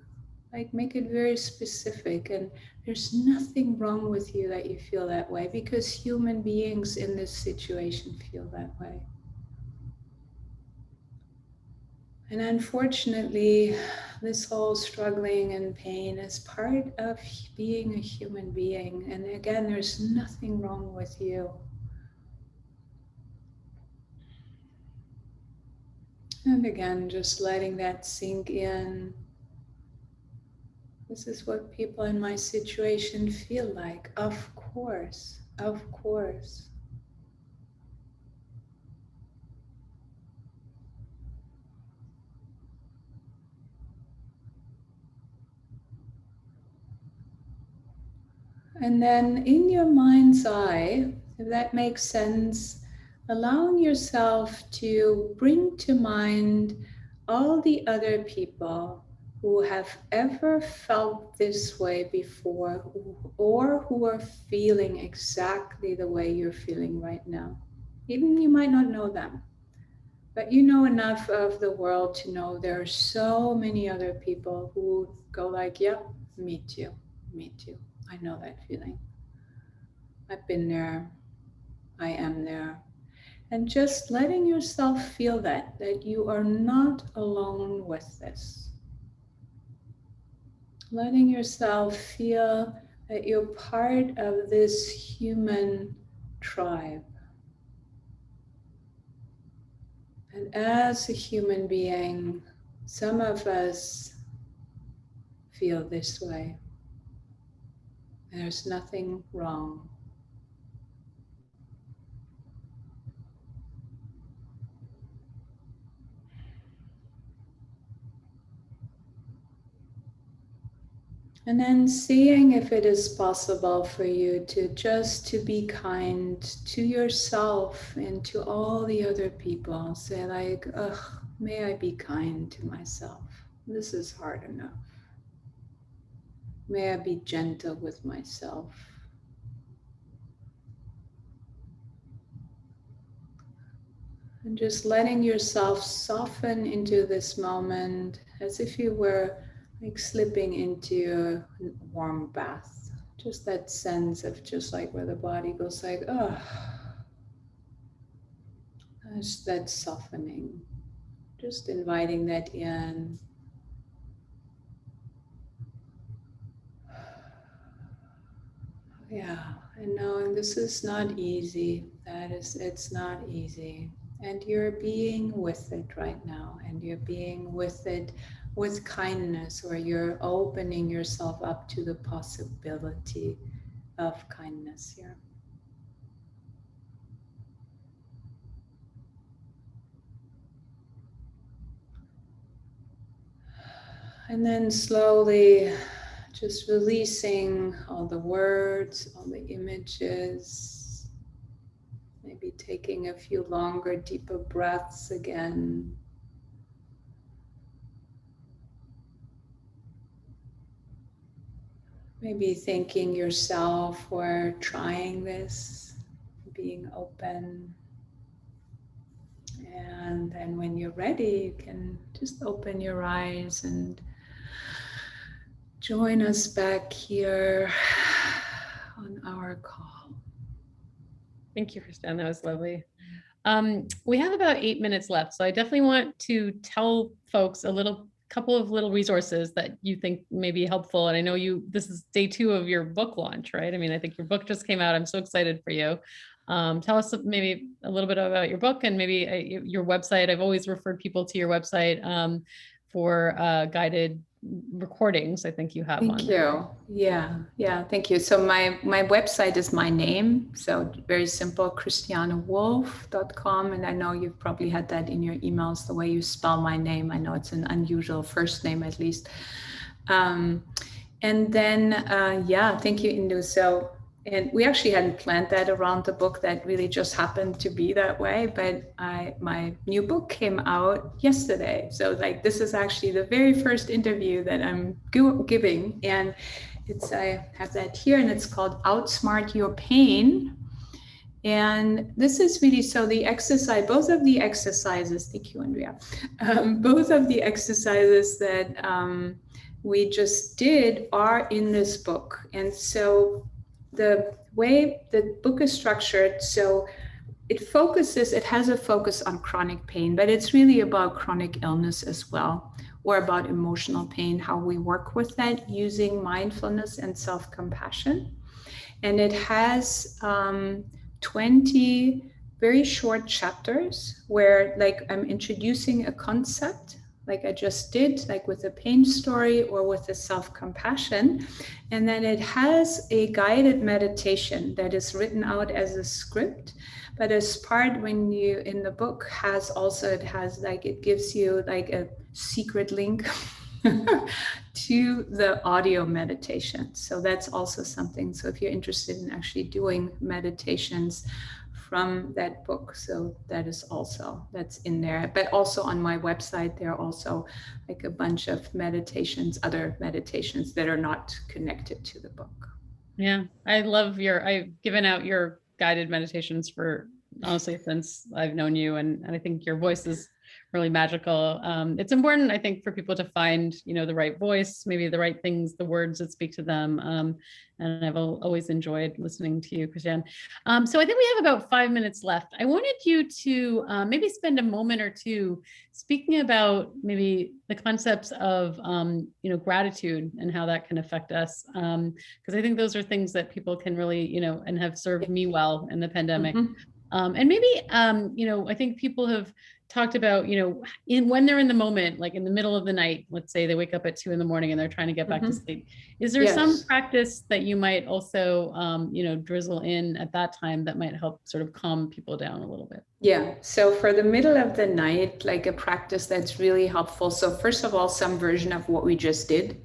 make it very specific. And there's nothing wrong with you that you feel that way, because human beings in this situation feel that way. And unfortunately, this whole struggling and pain is part of being a human being. And again, there's nothing wrong with you. And again, just letting that sink in. This is what people in my situation feel like. Of course, of course. And then in your mind's eye, if that makes sense, allowing yourself to bring to mind all the other people who have ever felt this way before, or who are feeling exactly the way you're feeling right now. Even you might not know them, but you know enough of the world to know there are so many other people who go like, yep, me too, me too. I know that feeling. I've been there. I am there. And just letting yourself feel that you are not alone with this. Letting yourself feel that you're part of this human tribe. And as a human being, some of us feel this way. There's nothing wrong. And then seeing if it is possible for you to just to be kind to yourself and to all the other people. Say like, ugh, may I be kind to myself. This is hard enough. May I be gentle with myself. And just letting yourself soften into this moment as if you were like slipping into a warm bath. Just that sense of just like where the body goes like, oh, just that softening. Just inviting that in. Yeah, and knowing this is not easy. It's not easy. And you're being with it right now, and you're being with it with kindness, or you're opening yourself up to the possibility of kindness here. And then slowly just releasing all the words, all the images, maybe taking a few longer, deeper breaths again. Maybe thanking yourself for trying this, being open. And then when you're ready, you can just open your eyes and join us back here on our call. Thank you, Christiane. That was lovely. We have about 8 minutes left, so I definitely want to tell folks couple of little resources that you think may be helpful. And I know this is day 2 of your book launch, right? I mean, I think your book just came out. I'm so excited for you. Tell us maybe a little bit about your book and maybe your website. I've always referred people to your website for guided recordings. I think you have Thank on you. there. Yeah, thank you. So my website is my name. So very simple, ChristianeWolf.com. And I know you've probably had that in your emails, the way you spell my name. I know it's an unusual first name, at least. And then, thank you, Indu. So, and we actually hadn't planned that around the book. That really just happened to be that way. But my new book came out yesterday. So like, this is actually the very first interview that I'm giving. And I have that here, and it's called Outsmart Your Pain. And this is really, so the exercise, both of the exercises, thank you, Andrea, both of the exercises that we just did are in this book. And so the way the book is structured, so it has a focus on chronic pain, but it's really about chronic illness as well, or about emotional pain, how we work with that using mindfulness and self-compassion. And it has 20 very short chapters where like I'm introducing a concept, like I just did, like with a pain story or with a self-compassion. And then it has a guided meditation that is written out as a script. But as part, when you in the book it gives you like a secret link to the audio meditation. So that's also something. So if you're interested in actually doing meditations from that book, so that's in there. But also on my website, there are also like a bunch of other meditations that are not connected to the book. Yeah, I've given out your guided meditations for honestly since I've known you, and I think your voice is really magical. It's important, I think, for people to find, the right voice, maybe the right things, the words that speak to them. And I've always enjoyed listening to you, Christiane. So I think we have about 5 minutes left. I wanted you to maybe spend a moment or two speaking about maybe the concepts of, gratitude and how that can affect us. Because I think those are things that people can really, and have served me well in the pandemic. Mm-hmm. And maybe, I think people have talked about, when they're in the moment, like in the middle of the night, let's say they wake up at 2 a.m. and they're trying to get back to sleep. Is there some practice that you might also, drizzle in at that time that might help sort of calm people down a little bit? Yeah. So for the middle of the night, like a practice that's really helpful. So first of all, some version of what we just did.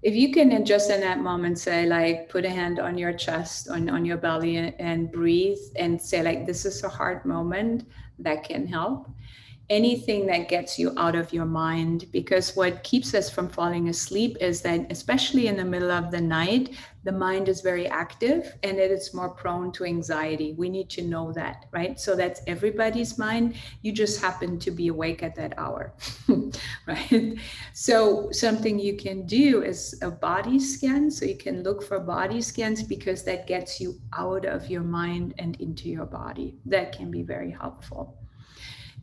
If you can just in that moment say, like, put a hand on your chest, on your belly, and breathe and say, like, this is a hard moment, that can help. Anything that gets you out of your mind, because what keeps us from falling asleep is that, especially in the middle of the night, the mind is very active and it is more prone to anxiety. We need to know that, right? So that's everybody's mind. You just happen to be awake at that hour, right? So something you can do is a body scan. So you can look for body scans, because that gets you out of your mind and into your body. That can be very helpful.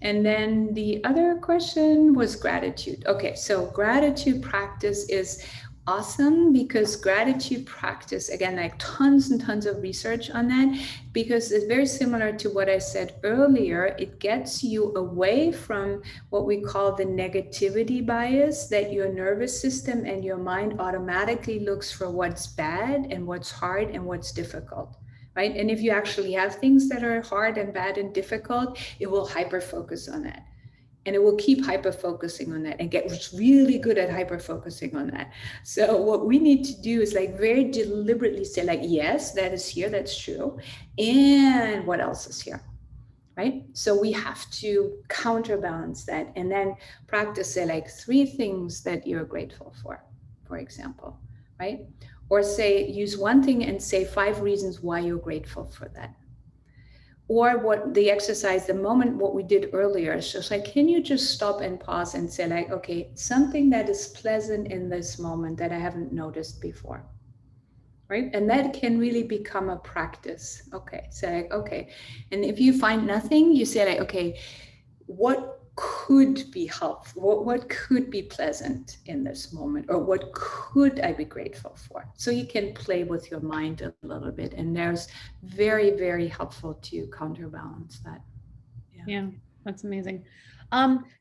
And then the other question was gratitude. Okay, so gratitude practice is awesome, because gratitude practice, again, like tons and tons of research on that, because it's very similar to what I said earlier. It gets you away from what we call the negativity bias, that your nervous system and your mind automatically looks for what's bad and what's hard and what's difficult. Right? And if you actually have things that are hard and bad and difficult, it will hyper focus on that. And it will keep hyper focusing on that and get really good at hyper focusing on that. So what we need to do is like very deliberately say like, yes, that is here, that's true. And what else is here? Right? So we have to counterbalance that, and then practice say like 3 things that you're grateful for example, right? Or say, use one thing and say 5 reasons why you're grateful for that. Or what the exercise, the moment, what we did earlier, is just like, can you just stop and pause and say like, okay, something that is pleasant in this moment that I haven't noticed before, right? And that can really become a practice. Okay, so like, okay. And if you find nothing, you say like, okay, what could be helpful? What could be pleasant in this moment? Or what could I be grateful for? So you can play with your mind a little bit. And there's very, very helpful to counterbalance that. Yeah, that's amazing.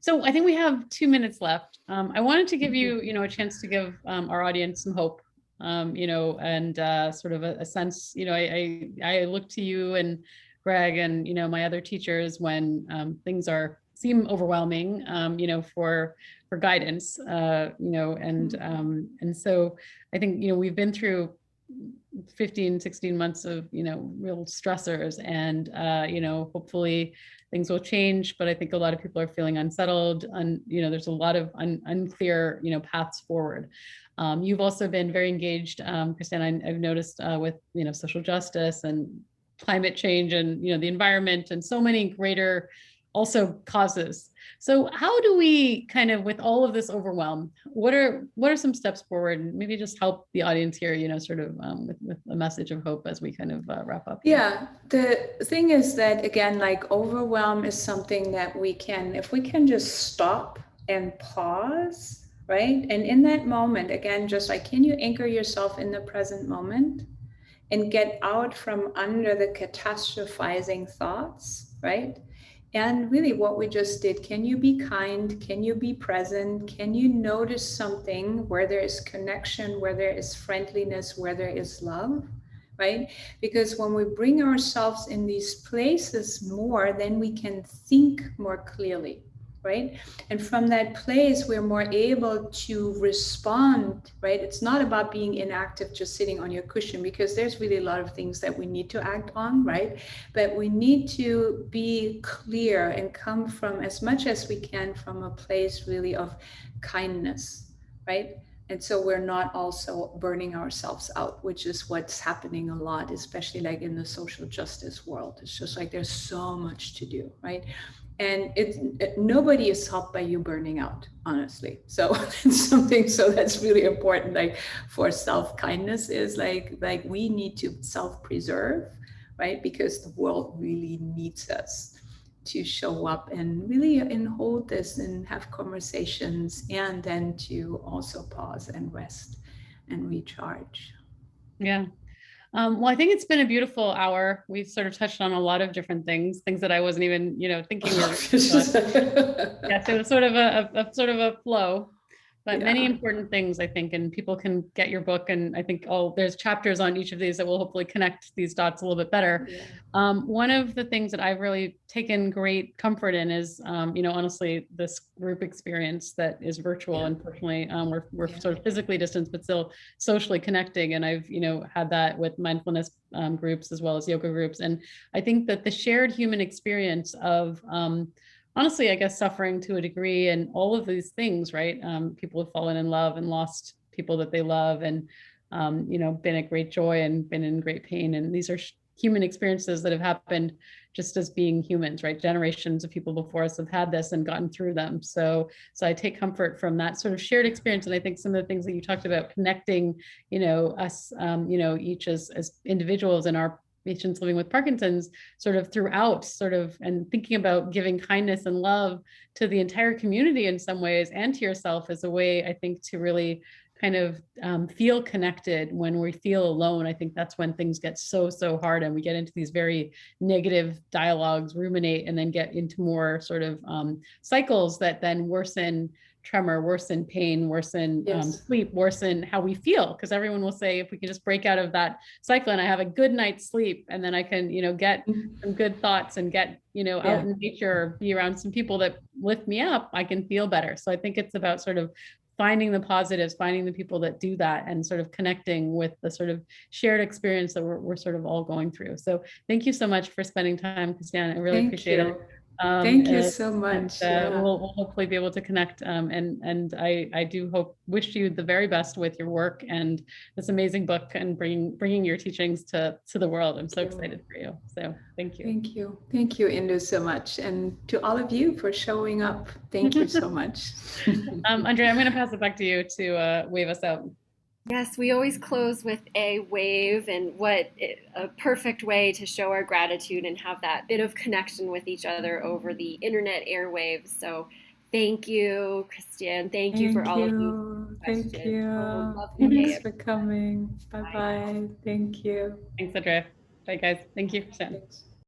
So I think we have 2 minutes left. I wanted to give you, a chance to give our audience some hope, and sort of a sense, I look to you and Greg and, my other teachers when things seem overwhelming, for guidance, and so I think, we've been through 15, 16 months of, real stressors, and, hopefully things will change, but I think a lot of people are feeling unsettled, and, there's a lot of unclear, paths forward. You've also been very engaged, Christiane, I've noticed with, social justice and climate change and, the environment and so many greater also causes. So how do we kind of, with all of this overwhelm, what are some steps forward? Maybe just help the audience here, sort of with a message of hope as we kind of wrap up here. Yeah, the thing is that, again, like overwhelm is something that we can, if we can just stop and pause, right? And in that moment, again, just like, can you anchor yourself in the present moment and get out from under the catastrophizing thoughts, right? And really what we just did, can you be kind? Can you be present? Can you notice something where there is connection, where there is friendliness, where there is love, right? Because when we bring ourselves in these places more, then we can think more clearly, right? And from that place, we're more able to respond, right? It's not about being inactive, just sitting on your cushion, because there's really a lot of things that we need to act on, right? But we need to be clear and come from, as much as we can, from a place really of kindness, right? And so we're not also burning ourselves out, which is what's happening a lot, especially like in the social justice world. It's just like there's so much to do, right? And nobody is helped by you burning out, honestly. So it's something, so that's really important. Like for self-kindness is like we need to self-preserve, right? Because the world really needs us to show up and really and hold this and have conversations, and then to also pause and rest and recharge. Yeah. Well, I think it's been a beautiful hour. We've sort of touched on a lot of different things that I wasn't even, thinking were. Yeah, so it was sort of a flow, but many important things, I think, and people can get your book. And I think there's chapters on each of these that will hopefully connect these dots a little bit better. Yeah. One of the things that I've really taken great comfort in is, honestly, this group experience that is virtual. Unfortunately, we're sort of physically distanced, but still socially connecting. And I've, had that with mindfulness groups as well as yoga groups. And I think that the shared human experience of, honestly, I guess suffering to a degree and all of these things, right? People have fallen in love and lost people that they love, and, been at great joy and been in great pain. And these are human experiences that have happened just as being humans, right? Generations of people before us have had this and gotten through them. So I take comfort from that sort of shared experience. And I think some of the things that you talked about, connecting, us, each as individuals in our patients living with Parkinson's, sort of throughout, and thinking about giving kindness and love to the entire community in some ways, and to yourself, as a way, I think, to really kind of feel connected. When we feel alone, I think that's when things get so hard, and we get into these very negative dialogues, ruminate, and then get into more sort of cycles that then worsen tremor, worsen pain, worsen sleep, worsen how we feel. Because everyone will say, if we can just break out of that cycle and I have a good night's sleep, and then I can, get some good thoughts and get, out in nature, or be around some people that lift me up, I can feel better. So I think it's about sort of finding the positives, finding the people that do that, and sort of connecting with the sort of shared experience that we're sort of all going through. So thank you so much for spending time, Christiane. I really appreciate it. Thank you so much. We'll hopefully be able to connect. And I do wish you the very best with your work and this amazing book, and bringing your teachings to the world. I'm so excited for you. So thank you. Thank you. Thank you, Indu, so much. And to all of you for showing up. Thank you so much. Andrea, I'm going to pass it back to you to wave us out. Yes, we always close with a wave, and what a perfect way to show our gratitude and have that bit of connection with each other over the internet airwaves. So thank you, Christiane. Thank you for all of you. Thank you. Thanks for coming. Bye-bye. Thank you. Thanks, Andrea. Bye, guys. Thank you, Christiane.